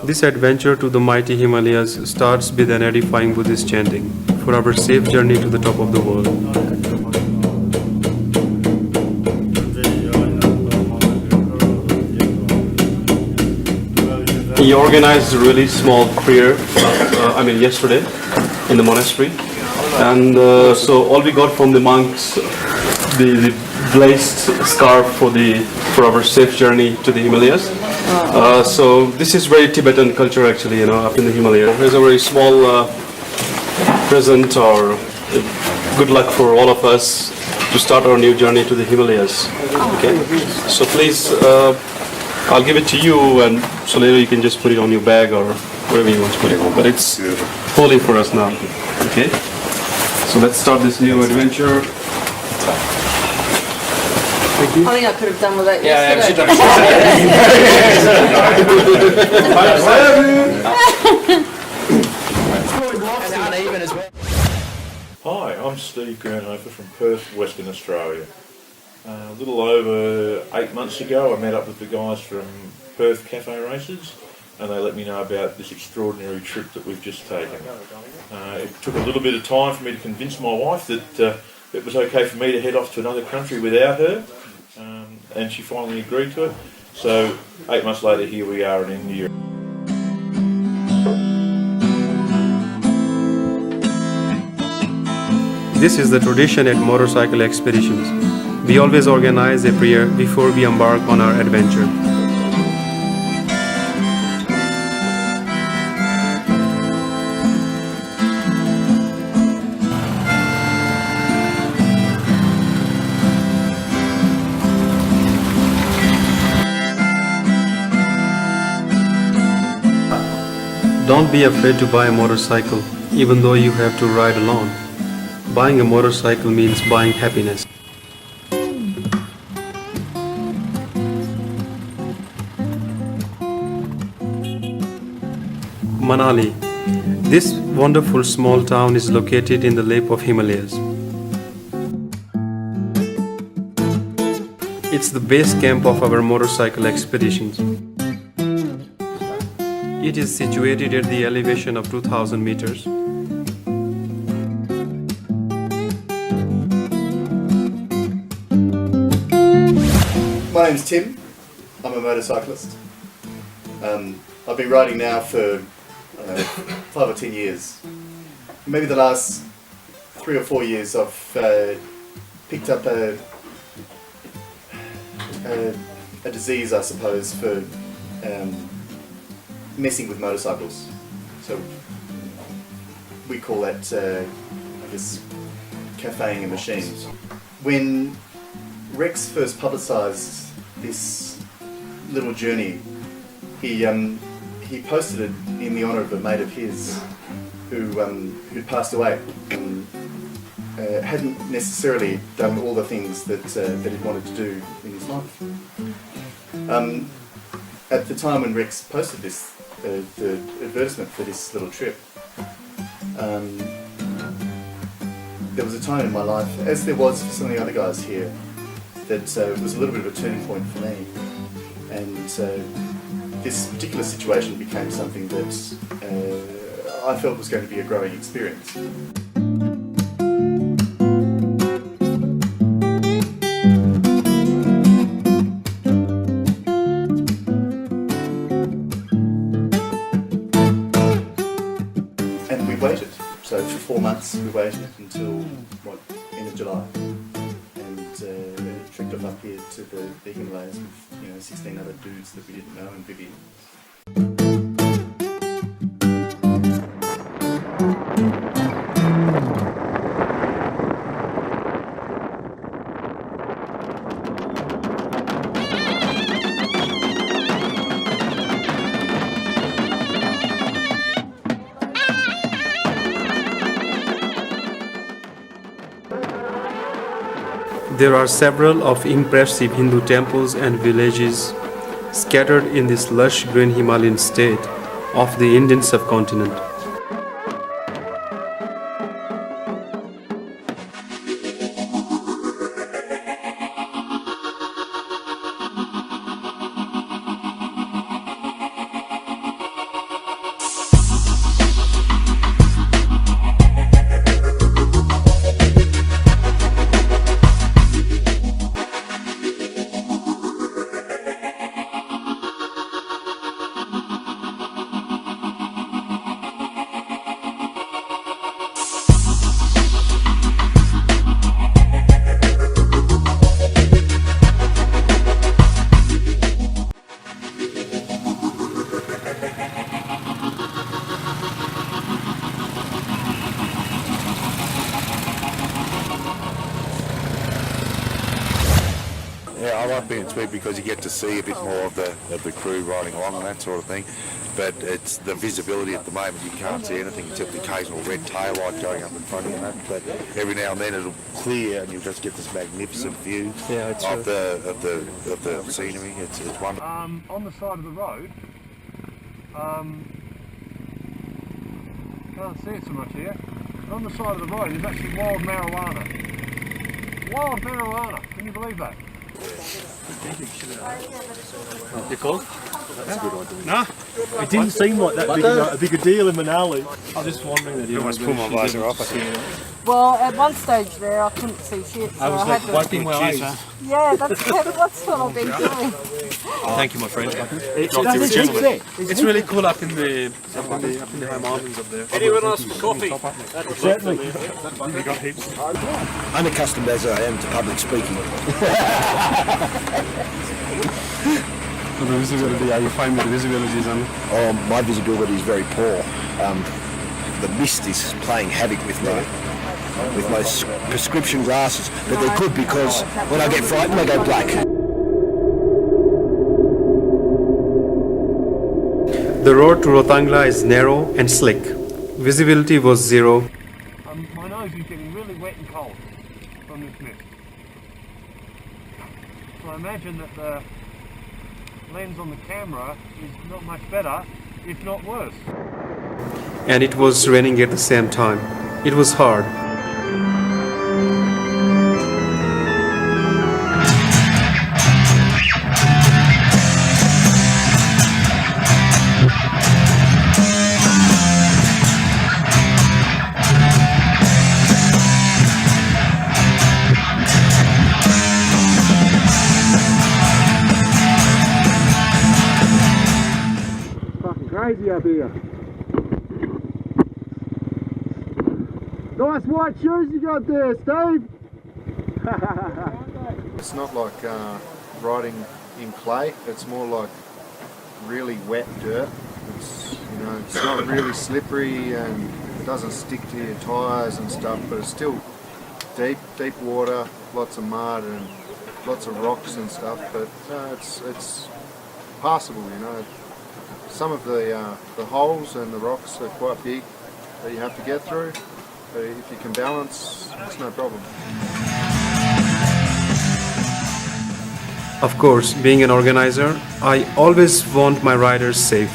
This adventure to the mighty Himalayas starts with an edifying Buddhist chanting for our safe journey to the top of the world. He organized a really small prayer, yesterday in the monastery. And so all we got from the monks, the blessed scarf for our safe journey to the Himalayas. So this is very Tibetan culture actually, up in the Himalayas. There's a very small present or good luck for all of us to start our new journey to the Himalayas. Okay, so please, I'll give it to you, and so later you can just put it on your bag or wherever you want to put it. But it's holy for us now. Okay, so let's start this new adventure. I think I could have done with that yesterday. Hi, I'm Steve Gurnhofer from Perth, Western Australia. A little over 8 months ago I met up with the guys from Perth Cafe Races, and they let me know about this extraordinary trip that we've just taken. It took a little bit of time for me to convince my wife that it was okay for me to head off to another country without her, and she finally agreed to it. So 8 months later, here we are in India. This is the tradition at motorcycle expeditions. We always organize a prayer before we embark on our adventure. Don't be afraid to buy a motorcycle, even though you have to ride alone. Buying a motorcycle means buying happiness. Manali. This wonderful small town is located in the lap of Himalayas. It's the base camp of our motorcycle expeditions. It is situated at the elevation of 2000 meters. My name's Tim. I'm a motorcyclist. I've been riding now for 5 or 10 years. Maybe the last 3 or 4 years I've picked up a disease, I suppose, for messing with motorcycles. So we call that, cafeing a machine. When Rex first publicised this little journey, he posted it in the honour of a mate of his who'd passed away and hadn't necessarily done all the things that he'd wanted to do in his life. At the time when Rex posted this, the advertisement for this little trip, there was a time in my life, as there was for some of the other guys here, that was a little bit of a turning point for me, and this particular situation became something that I felt was going to be a growing experience. And we waited. So for 4 months we waited until end of July, and trekked off up here to the Himalayas with 16 other dudes that we didn't know, and Vivian. There are several of impressive Hindu temples and villages scattered in this lush green Himalayan state of the Indian subcontinent. like being tweaked because you get to see a bit more of the crew riding along and that sort of thing. But it's the visibility at the moment, you can't see anything except the occasional red tail light going up in front of you and that. But every now and then it'll clear and you'll just get this magnificent view of the scenery. It's wonderful. On the side of the road, can't see it so much here. But on the side of the road is actually wild marijuana. Wild marijuana, can you believe that? You cold? That's a good idea. No, it didn't seem like that a bigger deal in Manali. I was just wondering that you almost pull my visor off. Well, at one stage there, I couldn't see shit, so I had to... wiping my eyes. Yeah, that's what I've been doing. Thank you, my friend. It's really cool up in the high mountains up there. Anyone else for coffee? Certainly. We got heaps. Unaccustomed as I am to public speaking. The visibility, are you fine with the visibility, Zan? Oh, my visibility is very poor. The mist is playing havoc with my prescription glasses, but they're good because when I get frightened, they go black. The road to Rotangla is narrow and slick. Visibility was zero. My nose is getting really wet and cold from this mist. So I imagine that the lens on the camera is not much better, if not worse. And it was raining at the same time. It was hard. Crazy up here. Nice white shoes you got there, Steve. It's not like riding in clay. It's more like really wet dirt. It's not really slippery and it doesn't stick to your tyres and stuff, but it's still deep water, lots of mud and lots of rocks and stuff. But it's passable, Some of the holes and the rocks are quite big that you have to get through, but if you can balance, it's no problem. Of course, being an organizer, I always want my riders safe.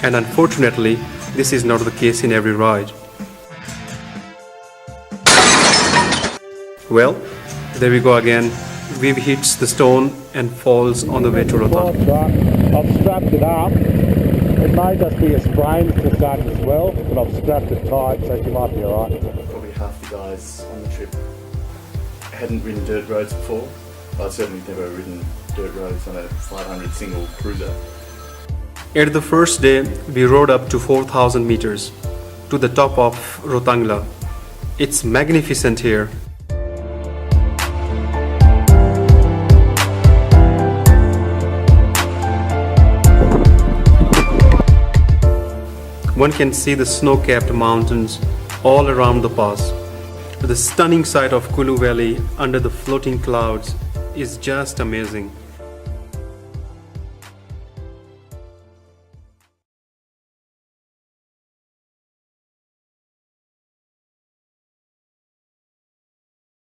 And unfortunately, this is not the case in every ride. Well, there we go again. Viv hits the stone and falls on the way to Rotangla. I've strapped it up. It may just be a sprain to that as well, but I've strapped it tight, so you might be alright. Probably half the guys on the trip hadn't ridden dirt roads before. I'd certainly never ridden dirt roads on a 500 single cruiser. At the first day, we rode up to 4,000 meters to the top of Rotangla. It's magnificent here. One can see the snow-capped mountains all around the pass. The stunning sight of Kulu Valley under the floating clouds is just amazing.